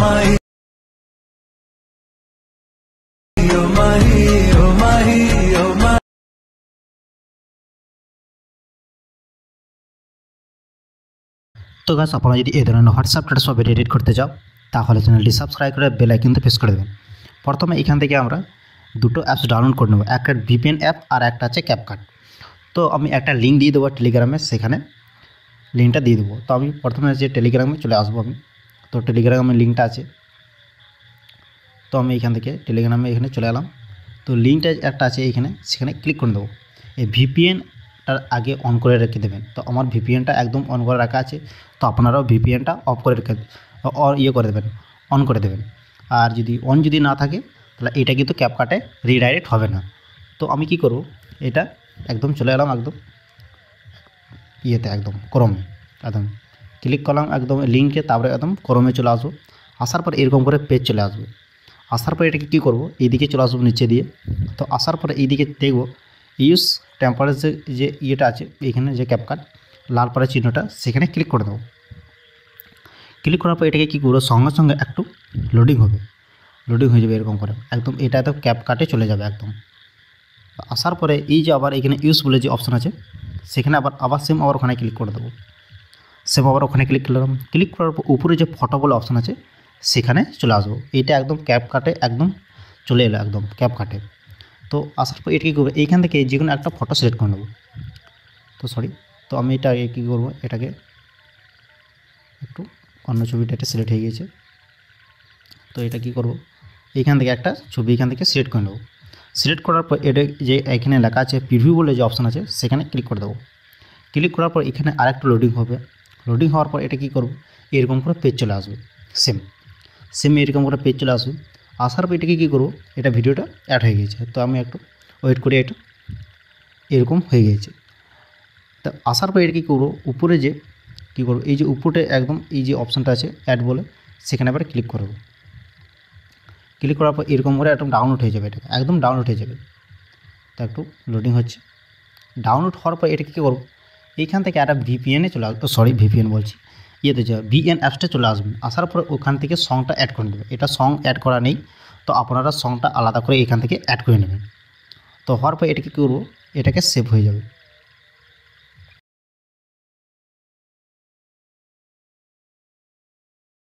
mahi, oh mahi, oh mahi, oh mahi. তো guys আপনারা যদি এই ধরনের হোয়াটসঅ্যাপ স্ট্যাটাস বা ভিডিও এডিট করতে চাও তাহলে চ্যানেলটি সাবস্ক্রাইব করে বেল আইকনটি প্রেস করে দেবেন। প্রথমে এখান থেকে আমরা দুটো অ্যাপস ডাউনলোড করে নেব, একটা ভিপিএন অ্যাপ আর একটা আছে ক্যাপকাট। তো আমি একটা লিঙ্ক দিয়ে দেবো টেলিগ্রামে, সেখানে লিঙ্কটা দিয়ে দেবো। তো আমি প্রথমে যে টেলিগ্রামে চলে আসবো আমি, তো টেলিগ্রামে লিঙ্কটা আছে, তো আমি এখান থেকে টেলিগ্রামে এখানে চলে এলাম। তো লিঙ্কটা একটা আছে এইখানে, সেখানে ক্লিক করে দেবো। এই ভিপিএনটার আগে অন করে রেখে দেবেন। তো আমার ভিপিএনটা একদম অন করে রাখা আছে, তো আপনারাও ভিপিএনটা অফ করে রেখে করে দেবেন, অন করে দেবেন। আর যদি না থাকে তাহলে এটা কিন্তু ক্যাপকাটে রিডাইরেক্ট হবে না। তো আমি কি করব, এটা একদম চলে এলাম একদম ইয়েতে, একদম ক্রোমে একদম ক্লিক করলাম একদম লিঙ্কে, তারপরে একদম ক্রোমে চলে আসবো। আসার পর এরকম করে পেজ চলে আসবে। আসার পর এটাকে কী করব, এইদিকে চলে আসবো নিচে দিয়ে। তো আসার পরে এইদিকে দেখব ইউজ টেম্পারেচার যে ইয়েটা আছে এখানে, যে ক্যাপকাট লাল পাড়া চিহ্নটা, সেখানে ক্লিক করে দেবো। ক্লিক করার পর এটাকে কী করবো, সঙ্গে সঙ্গে একটু লোডিং হয়ে যাবে এরকম করে, একদম এটা তো ক্যাপকাটে চলে যাবে একদম। আসার পরে এই যে আবার এখানে ইউজ বলে যে অপশান আছে, সেখানে আবার সেম আবার ওখানে ক্লিক করে দেবো। সেম আবার ওখানে ক্লিক করলাম। ক্লিক করার পর উপরে যে ফটো বলে অপশান আছে সেখানে চলে আসবো। এটা একদম ক্যাপকাটে একদম চলে এলো, একদম ক্যাপকাটে। তো আসার পর এটা কী করবো, এইখান থেকে যে কোনো একটা ফটো সিলেক্ট করে নেবো। তো আমি এটা কী করবো, এটাকে একটু অন্য ছবিটা এটা সিলেক্ট হয়ে গিয়েছে। তো এটা কী করবো, এইখান থেকে একটা ছবি এখান থেকে সিলেক্ট করে নেবো। সিলেক্ট করার পর এটা যে এখানে লেখা আছে প্রিভিউ বলে যে অপশান আছে, সেখানে ক্লিক করে দেবো। ক্লিক করার পর এখানে আরেকটু লোডিং হবে। লোডিং হওয়ার পর এটা কী করবো, এরকম করে পেজ চলে আসবে, সেম এরকম করে পেজ চলে আসবে। আসার পর এটাকে কী করবো, এটা ভিডিওটা অ্যাড হয়ে গিয়েছে। তো আমি একটু ওয়েট করি, এটা এরকম হয়ে গিয়েছে। তো আসার পর এটা কী করবো, উপরে যে কী করবো, এই যে উপরে একদম এই যে অপশানটা আছে অ্যাড বলে, সেখানে আবার ক্লিক করবো। ক্লিক করার পর এরকম করে একদম ডাউনলোড হয়ে যাবে, এটা একদম ডাউনলোড হয়ে যাবে। তো একটু লোডিং হচ্ছে। ডাউনলোড হওয়ার পর এটা কী করবো, এইখান থেকে একটা ভিপিএনে চলে আসবে, ভিপিএন বলছি, ইয়েতে যাবে ভিএন অ্যাপসটা চলে আসবেন। আসার পর ওখান থেকে সংটা অ্যাড করে নেবে। এটা সং অ্যাড করা নেই, তো আপনারা সংটা আলাদা করে এখান থেকে অ্যাড করে নেবেন। তো হওয়ার পর এটা কী করবো, এটাকে সেভ হয়ে যাবে।